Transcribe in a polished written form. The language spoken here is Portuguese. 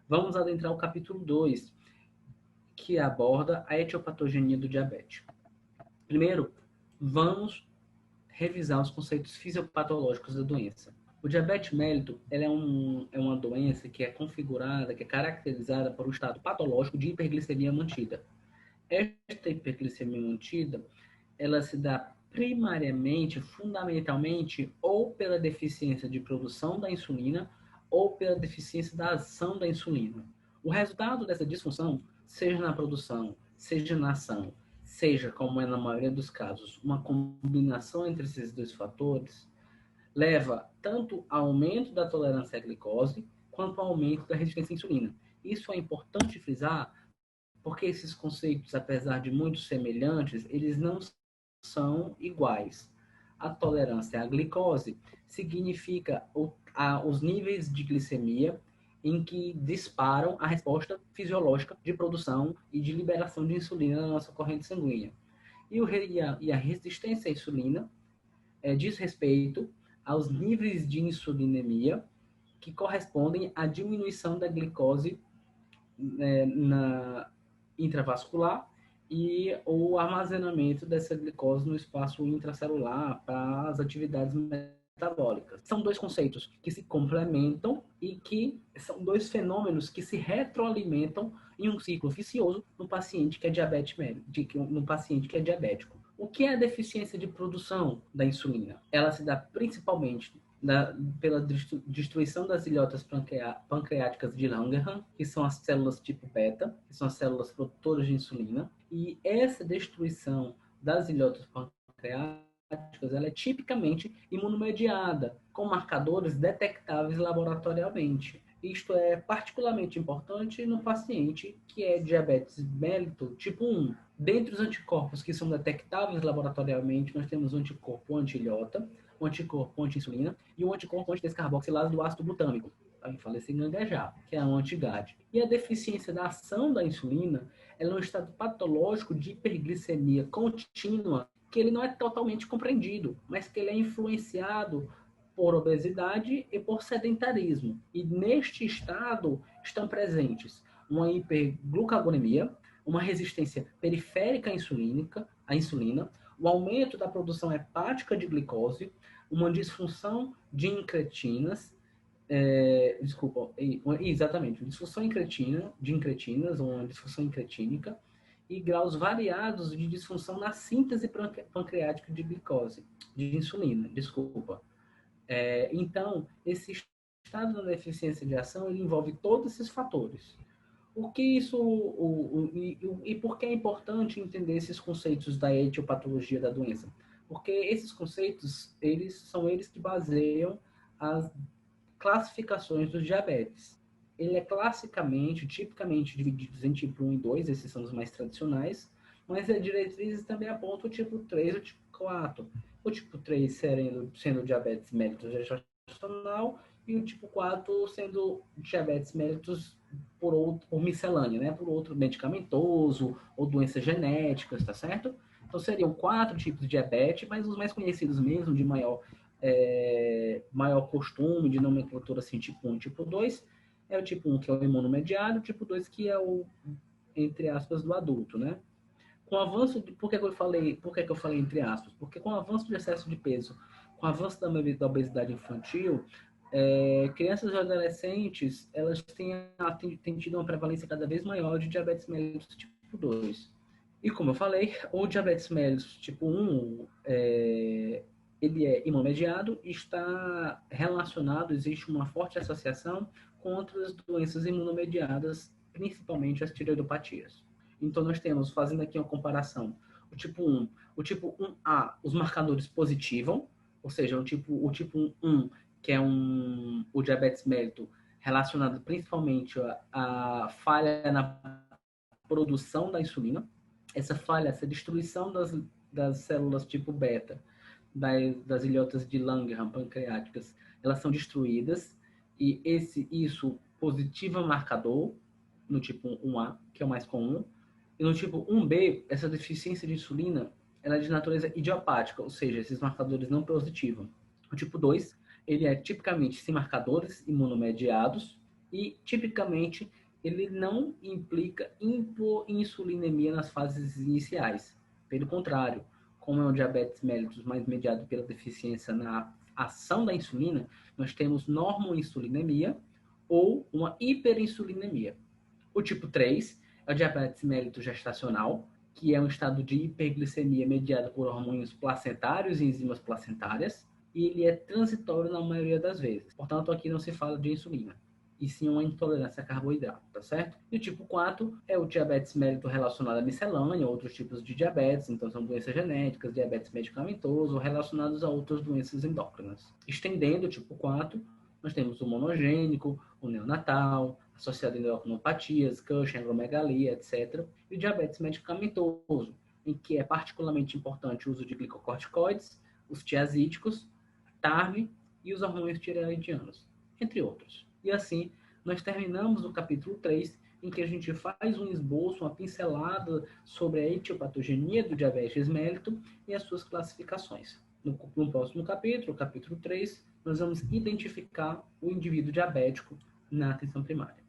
Vamos adentrar o capítulo 2, que aborda a etiopatogenia do diabetes. Primeiro, vamos revisar os conceitos fisiopatológicos da doença. O diabetes mellitus é uma doença que é configurada, que é caracterizada por um estado patológico de hiperglicemia mantida. Esta hiperglicemia mantida, ela se dá primariamente, fundamentalmente, ou pela deficiência de produção da insulina, ou pela deficiência da ação da insulina. O resultado dessa disfunção, seja na produção, seja na ação, seja, como é na maioria dos casos, uma combinação entre esses dois fatores, leva tanto ao aumento da tolerância à glicose, quanto ao aumento da resistência à insulina. Isso é importante frisar, porque esses conceitos, apesar de muito semelhantes, eles não são iguais. A tolerância à glicose significa os níveis de glicemia em que disparam a resposta fisiológica de produção e de liberação de insulina na nossa corrente sanguínea. E a resistência à insulina diz respeito aos níveis de insulinemia que correspondem à diminuição da glicose na intravascular e o armazenamento dessa glicose no espaço intracelular para as atividades metabólicas. São dois conceitos que se complementam e que são dois fenômenos que se retroalimentam em um ciclo vicioso no paciente que é no paciente que é diabético. O que é a deficiência de produção da insulina? Ela se dá principalmente pela destruição das ilhotas pancreáticas de Langerhans, que são as células tipo beta, que são as células produtoras de insulina, e essa destruição das ilhotas pancreáticas ela é tipicamente imunomediada, com marcadores detectáveis laboratorialmente. Isto é particularmente importante no paciente que é diabetes mellitus tipo 1. Dentre os anticorpos que são detectáveis laboratorialmente, nós temos o anticorpo anti-ilhota, o anticorpo anti-insulina e o anticorpo antidescarboxilase do ácido glutâmico. Eu falei sem gaguejar, que é a anti-GAD. E a deficiência da ação da insulina ela é um estado patológico de hiperglicemia contínua que ele não é totalmente compreendido, mas que ele é influenciado por obesidade e por sedentarismo. E neste estado estão presentes uma hiperglucagonemia, uma resistência periférica à insulina, o aumento da produção hepática de glicose, uma disfunção de incretinas, exatamente, disfunção de incretinas, uma disfunção incretínica, e graus variados de disfunção na síntese pancreática de glicose, de insulina, desculpa. Então, esse estado da deficiência de ação ele envolve todos esses fatores. O que isso e por que é importante entender esses conceitos da etiopatologia da doença? Porque esses conceitos são eles que baseiam as classificações dos diabetes. Ele é tipicamente dividido em tipo 1 e 2, esses são os mais tradicionais, mas as diretrizes também apontam o tipo 3 e o tipo 4. O tipo 3 sendo diabetes mellitus gestacional e o tipo 4 sendo diabetes mellitus por miscelânea, né? Por outro medicamentoso ou doenças genéticas, tá certo? Então seriam 4 tipos de diabetes, mas os mais conhecidos mesmo, de maior costume de nomenclatura assim, tipo 1 e tipo 2, é o tipo 1 que é o imunomediado, o tipo 2 que é o, entre aspas, do adulto, né? Com o avanço de, por que eu falei entre aspas? Porque com o avanço do excesso de peso, com o avanço da obesidade infantil, crianças e adolescentes, elas têm tido uma prevalência cada vez maior de diabetes mellitus tipo 2. E como eu falei, o diabetes mellitus tipo 1, ele é imunomediado e está relacionado, existe uma forte associação com outras doenças imunomediadas, principalmente as tireoidopatias. Então, nós temos, fazendo aqui uma comparação, o tipo 1A, os marcadores positivam, ou seja, o tipo 1, que é o diabetes mellitus, relacionado principalmente à falha na produção da insulina, essa destruição das células tipo beta, das ilhotas de Langerhans pancreáticas, elas são destruídas, e isso positiva marcador, no tipo 1A, que é o mais comum, e no tipo 1B, essa deficiência de insulina, ela é de natureza idiopática, ou seja, esses marcadores não positivam. O tipo 2, ele é tipicamente sem marcadores imunomediados, e, tipicamente, ele não implica hipoinsulinemia nas fases iniciais. Pelo contrário, como é um diabetes mellitus mais mediado pela deficiência na ação da insulina, nós temos normoinsulinemia ou uma hiperinsulinemia. O tipo 3 é o diabetes mellitus gestacional, que é um estado de hiperglicemia mediado por hormônios placentários e enzimas placentárias, e ele é transitório na maioria das vezes. Portanto, aqui não se fala de insulina, e sim uma intolerância a carboidrato, tá certo? E o tipo 4 é o diabetes mellitus relacionado à miscelânea, outros tipos de diabetes, então são doenças genéticas, diabetes medicamentoso, relacionados a outras doenças endócrinas. Estendendo o tipo 4, nós temos o monogênico, o neonatal, associado a endocrinopatias, Cushing, acromegalia, etc. E o diabetes medicamentoso, em que é particularmente importante o uso de glicocorticoides, os tiazídicos, TARV e os hormônios tireoidianos, entre outros. E assim, nós terminamos o capítulo 3, em que a gente faz um esboço, uma pincelada sobre a etiopatogenia do diabetes mellitus e as suas classificações. No próximo capítulo, capítulo 3, nós vamos identificar o indivíduo diabético na atenção primária.